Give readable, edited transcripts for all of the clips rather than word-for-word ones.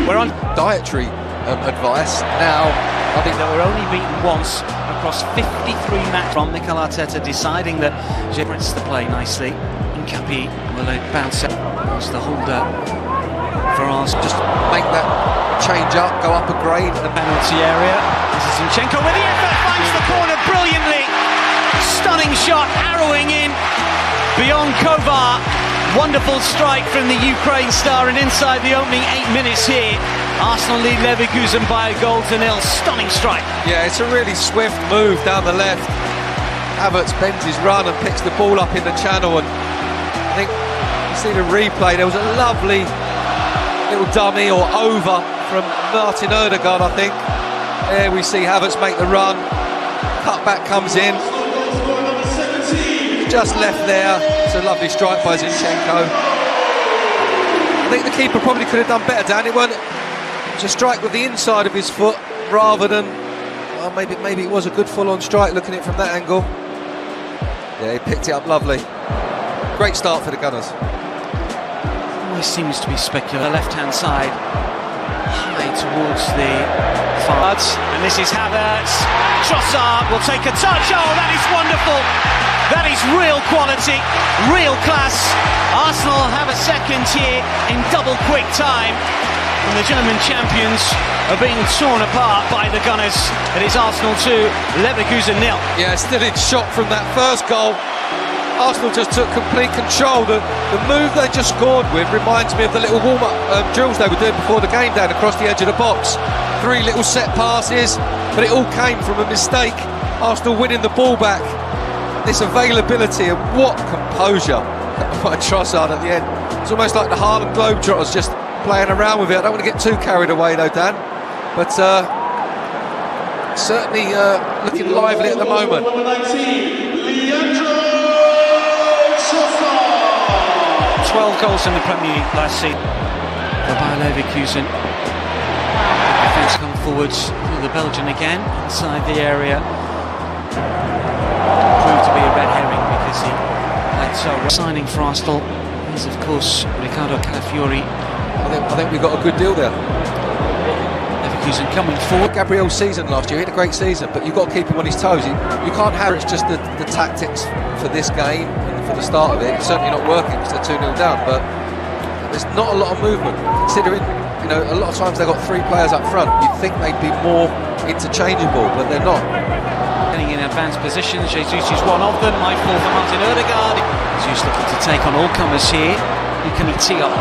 We're on dietary advice. Now, I think they were only beaten once across 53 matches from Mikel Arteta, deciding that Gibran's to play nicely. Incapi will bounce out. It's the holder for us. just make that change up, go up a grade. The penalty area. This is Zinchenko with the effort, finds the corner brilliantly. Stunning shot, arrowing in beyond Kovar. Wonderful strike from the Ukraine star, and inside the opening 8 minutes here, Arsenal lead Leverkusen by a goal to nil. Stunning strike. Yeah, it's a really swift move down the left. Havertz bends his run and picks the ball up in the channel, and I think you see the replay, there was a lovely little dummy or over from Martin Odegaard, I think. There we see Havertz make the run, cutback comes in, just left there. It's a lovely strike by Zinchenko. I think the keeper probably could have done better, Dan. It was a strike with the inside of his foot rather than, well, maybe it was a good full-on strike looking at it from that angle. Yeah, he picked it up lovely. Great start for the Gunners. Always seems to be speculative. Left-hand side, high towards the far. And this is Havertz. Trossard will take a touch. Oh, that is wonderful. That is real quality, real class. Arsenal have a second here in double quick time. And the German champions are being torn apart by the Gunners. It is Arsenal 2, Leverkusen 0. Yeah, still in shock from that first goal. Arsenal just took complete control. The move they just scored with reminds me of the little warm-up drills they were doing before the game down across the edge of the box. 3 little set passes, but it all came from a mistake. Arsenal winning the ball back. This availability and what composure by Trossard at the end. It's almost like the Harlem Globetrotters just playing around with it. I don't want to get too carried away though, Dan, but certainly looking lively at the moment. 12 goals in the Premier League last season for Bayer Leverkusen. Defence come forwards for the Belgian again inside the area. Proved to be a red herring because he played so well. Signing for Arsenal is of course Ricardo Calafiori. I think we got a good deal there. Leverkusen coming forward. Gabriel's season last year, he had a great season, but you've got to keep him on his toes. You can't have it's just the tactics for this game and for the start of it. It's certainly not working because they're 2-0 down, but there's not a lot of movement considering, you know, a lot of times they've got 3 players up front. You'd think they'd be more interchangeable, but they're not. Getting in advanced positions, Jesus is one of them. Might fall for Martin Odegaard. Jesus looking to take on all comers here. Who can he tee up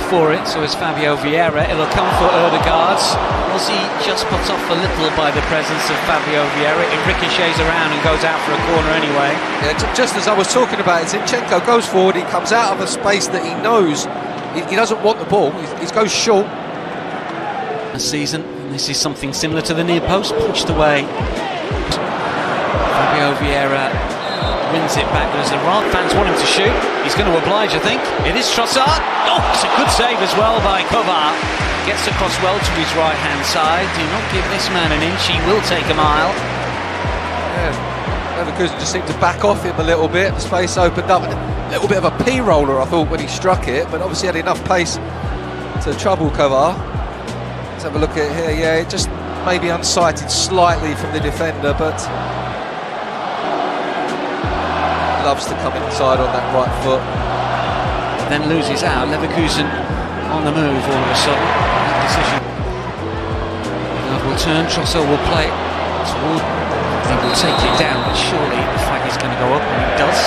for it? So is Fabio Vieira. It'll come for Odegaard. Aussie just put off a little by the presence of Fabio Vieira. It ricochets around and goes out for a corner anyway. Yeah, just as I was talking about it, Zinchenko goes forward, he comes out of a space that he knows he doesn't want the ball, he goes short. A season, and this is something similar to the near post, punched away. Fabio Vieira wins it back. There's a fans want him to shoot. He's going to oblige, I think. It is Trossard. Oh, it's a good save as well by Kovar. Gets across well to his right-hand side. Do not give this man an inch. He will take a mile. Yeah, Leverkusen just seemed to back off him a little bit. The space opened up. A little bit of a P-roller, I thought, when he struck it, but obviously had enough pace to trouble Kovar. Let's have a look at it here. Yeah, it just maybe unsighted slightly from the defender, but loves to come inside on that right foot. Then loses out. Leverkusen on the move all of a sudden. That decision. Odegaard will turn. Trossard will play it toward. He will take it down, but surely the flag is going to go up, and it does.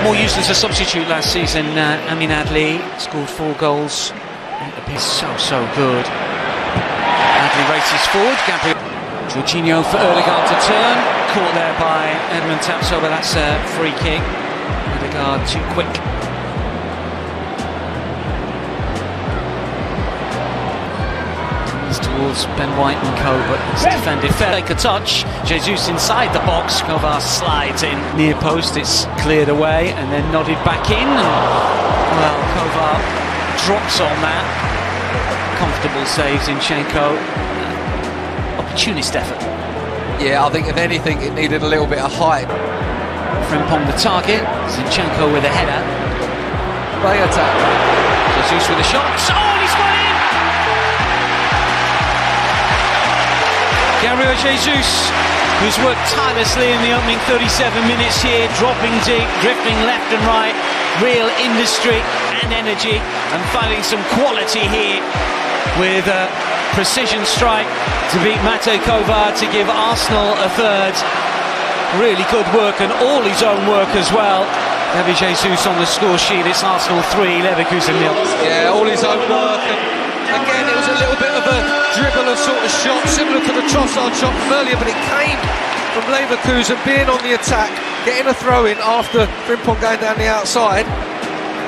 More used as a substitute last season. Amin Adli scored 4 goals. He's so good. Adli races forward. Gabriel. Jorginho for Odegaard to turn. Caught there by Edmund Tapsoba, but that's a free kick. Odegaard too quick. Comes towards Ben White and co, but it's defended fair. Take a touch. Jesus inside the box. Kovar slides in near post. It's cleared away and then nodded back in. And, well, Kovar drops on that. Comfortable save, Zinchenko. Opportunist effort. Yeah, I think if anything it needed a little bit of height. Frimpong the target. Zinchenko with a header. Play attack. Jesus with a shot. Oh, and he's gone in! Gabriel Jesus, who's worked tirelessly in the opening 37 minutes here, dropping deep, drifting left and right, real industry and energy, and finding some quality here with a precision strike to beat Matej Kovar to give Arsenal a third. Really good work, and all his own work as well. Gabriel Jesus on the score sheet. It's Arsenal 3, Leverkusen 0. Yeah, all his own work, and again it was a little bit of a dribble of sort of shot, similar to the Trossard shot from earlier, but it came from Leverkusen being on the attack, getting a throw in after Frimpong going down the outside.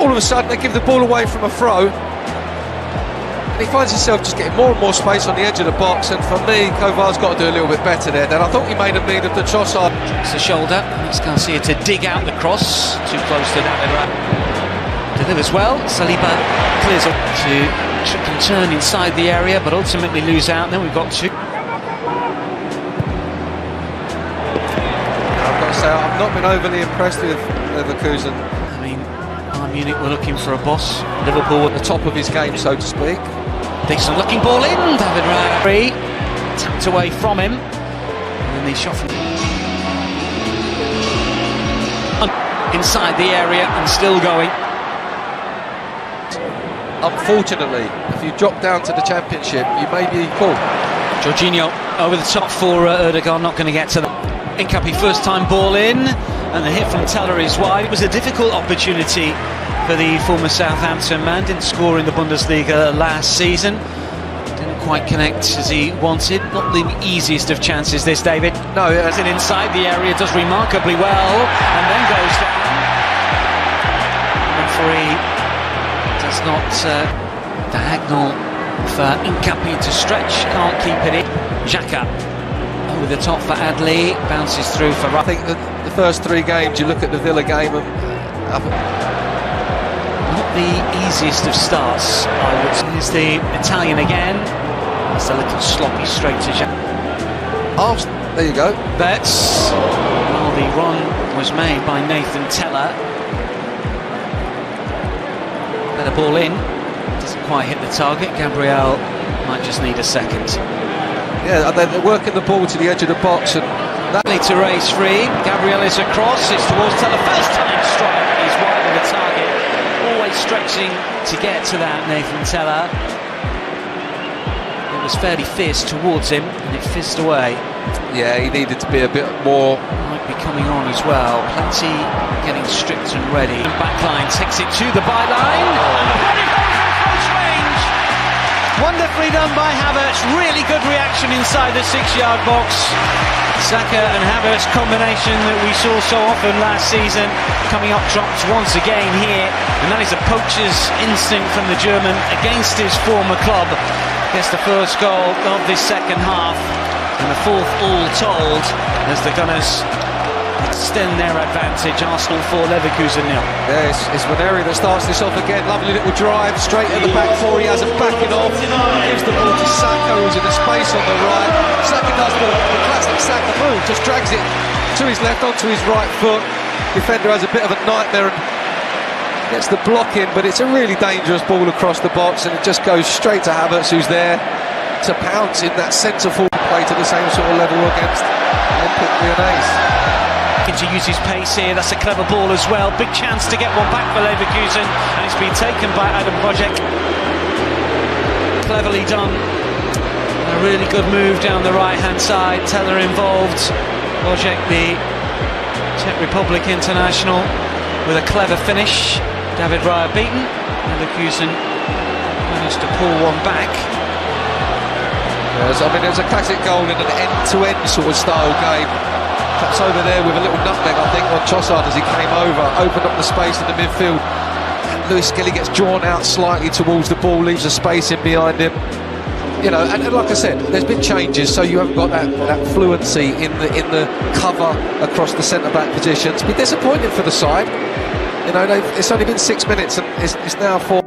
All of a sudden they give the ball away from a throw, and he finds himself just getting more and more space on the edge of the box, and for me, Kovar's got to do a little bit better there. Then I thought he made a mean of the Trossard. It's the shoulder, it's Garcia to dig out the cross, too close to David. Delivers well, Saliba clears up to trick and turn inside the area, but ultimately lose out. Then we've got two. I've got to say, I've not been overly impressed with Leverkusen. I mean, Bayern Munich were looking for a boss. Liverpool At the top of his game, so to speak. decent looking ball in. David Raya tapped away from him, and then the shot from inside the area and still going. Unfortunately, if you drop down to the Championship, you may be caught. Jorginho over the top for Erdogan, not going to get to the Incapi, first time ball in, and the hit from Teller is wide. It was a difficult opportunity for the former Southampton man, didn't score in the Bundesliga last season, didn't quite connect as he wanted. Not the easiest of chances this, David. No, As it inside the area, does remarkably well, and then goes down. Referee does not diagonal for Incapi to stretch, can't keep it in. Xhaka over the top for Adli, bounces through for I think that the first three games, you look at the Villa game, and not the easiest of starts, I would say. Here's the Italian again. It's a little sloppy straight to Xhaka. there you go. But well, the run was made by Nathan Teller. Better ball in, doesn't quite hit the target. Gabriel might just need a second. Yeah, they're working the ball to the edge of the box, and that To race free, Gabriel is across, it's towards Teller. First time strike, he's wide of the target. Always stretching to get to that, Nathan Teller. It was fairly fierce towards him, and it fizzed away. yeah, he needed to be a bit more. Might be coming on as well. Plenty getting stripped and ready. Backline takes it to the byline. And a very from close range. Wonderfully done by Havertz. Really good reaction inside the 6-yard box. Saka and Havertz combination that we saw so often last season, coming up drops once again here, and that is a poacher's instinct from the German against his former club. Gets the first goal of this second half, and the fourth all told as the Gunners extend their advantage. Arsenal 4, Leverkusen 0. Yeah, it's Waneri that starts this off again. Lovely little drive straight at the back four. He has a backing off. Gives the ball to Saka, who's in the space on the right. Saka does the classic Saka move, just drags it to his left onto his right foot. Defender has a bit of a nightmare and gets the block in, but it's a really dangerous ball across the box, and it just goes straight to Havertz, who's there to pounce in that centre forward play to the same sort of level against Olympic Lyonnais. To use his pace here, that's a clever ball as well. Big chance to get one back for Leverkusen, and it's been taken by Adam Project. Cleverly done. A really good move down the right hand side. Teller involved. Project, the Czech Republic international, with a clever finish. David Raya beaten. Leverkusen managed to pull one back. Yes, I mean, it was a classic goal in an end-to-end sort of style game. Perhaps over there with a little nutmeg, I think, on Trossard as he came over, opened up the space in the midfield. Lewis Skelly gets drawn out slightly towards the ball, leaves a space in behind him. You know, and like I said, there's been changes, so you haven't got that fluency in the cover across the centre-back positions. It's been disappointing for the side. You know, it's only been 6 minutes, and it's now 4.